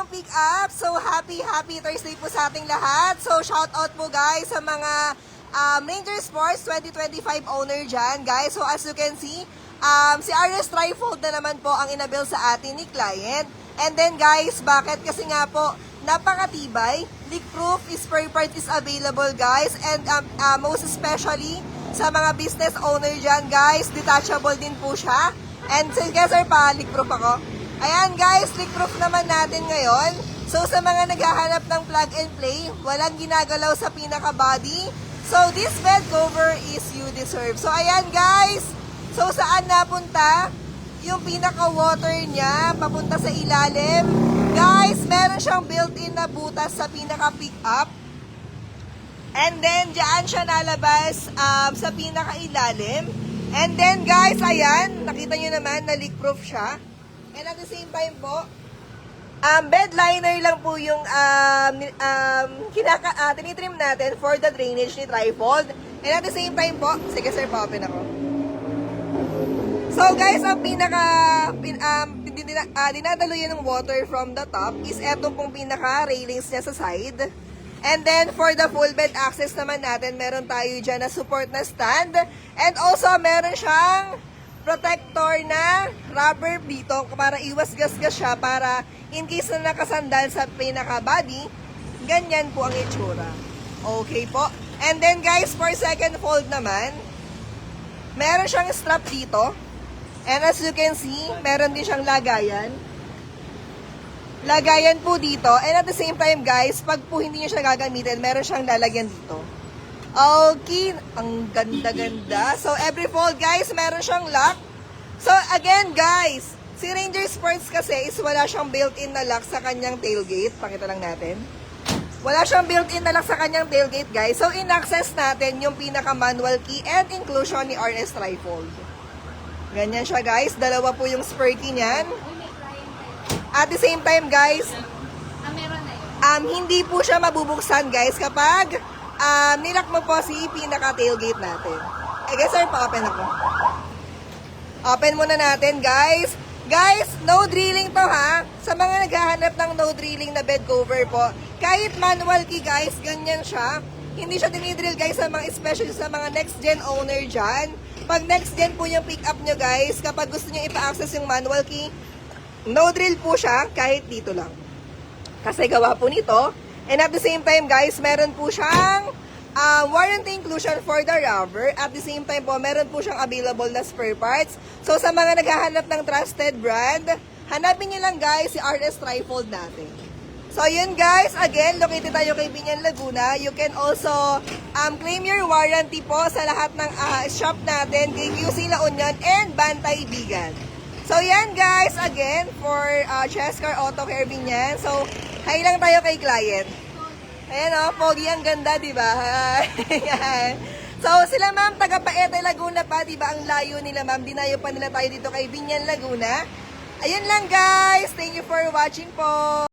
bagong pick up. So, happy Thursday po sa ating lahat. So, shout out po guys sa mga Ranger Sports 2025 owner dyan, guys. So, as you can see, si RS Trifold na naman po ang inabil sa atin ni client. And then guys, bakit? Kasi nga po, napakatibay. Leak-proof, spare part is available guys. And most especially, sa mga business owner dyan guys, detachable din po siya. And sige sir pa, leak-proof ako. Ayan guys, leak-proof naman natin ngayon. So sa mga naghahanap ng plug and play, walang ginagalaw sa pinaka-body. So this bed cover is you deserve. So ayan guys, so saan napunta? Yung pinaka-water niya, papunta sa ilalim. Guys, meron siyang built-in na butas sa pinaka-pick-up. And then, dyan siya nalabas sa pinaka-ilalim. And then, guys, ayan, nakita nyo naman na leak-proof siya. And at the same time po, bed liner lang po yung tinitrim natin for the drainage ni Trifold. And at the same time po, sige sir, pa-open ako. So guys, ang dinadaluyan ng water from the top is eto pong pinaka railings niya sa side. And then for the full bed access naman natin, meron tayo dyan na support na stand. And also meron siyang protector na rubber dito para iwas gasgas siya, para in case na nakasandal sa pinaka body, ganyan po ang itsura. Okay po. And then guys, for second fold naman, meron siyang strap dito. And as you can see, meron din siyang lagayan. Lagayan po dito. And at the same time guys, pag po hindi nyo siya gagamitin, meron siyang lalagyan dito. Okay, ang ganda-ganda. So every fold guys, meron siyang lock. So again guys, si Ranger Sports kasi is wala siyang built-in na lock sa kanyang tailgate. Pakita lang natin. Wala siyang built-in na lock sa kanyang tailgate guys. So in-access natin yung pinaka-manual key and inclusion ni RS Trifold. Ganyan siya guys. Dalawa po yung spare key niyan. At the same time guys, hindi po siya mabubuksan guys kapag nilock mo po si pinaka-tailgate natin. Guys sir, pa-open ako. Open muna natin guys. Guys, no drilling to ha. Sa mga naghahanap ng no drilling na bed cover po, kahit manual key guys, ganyan siya. Hindi siya dinidrill guys sa mga, especially sa mga next gen owner dyan. Pag next gen po yung pick up nyo guys, kapag gusto nyo ipa-access yung manual key, no drill po siya kahit dito lang. Kasi gawa po nito. And at the same time guys, meron po siyang warranty inclusion for the rubber. At the same time po, meron po siyang available na spare parts. So sa mga naghahanap ng trusted brand, hanapin nyo lang guys si RS Trifold natin. So yun guys, again, located tayo kay Biñan, Laguna. You can also claim your warranty po sa lahat ng shop natin kay QC La Union and Bantay Bigan. So yan guys, again, for Chescar Auto Care Biñan. So, hi lang tayo kay client. Ayan o, pogi ang ganda, diba? So sila ma'am, taga Paete, Laguna pa, diba? Ang layo nila ma'am, dinayo pa nila tayo dito kay Biñan, Laguna. Ayun lang guys, thank you for watching po.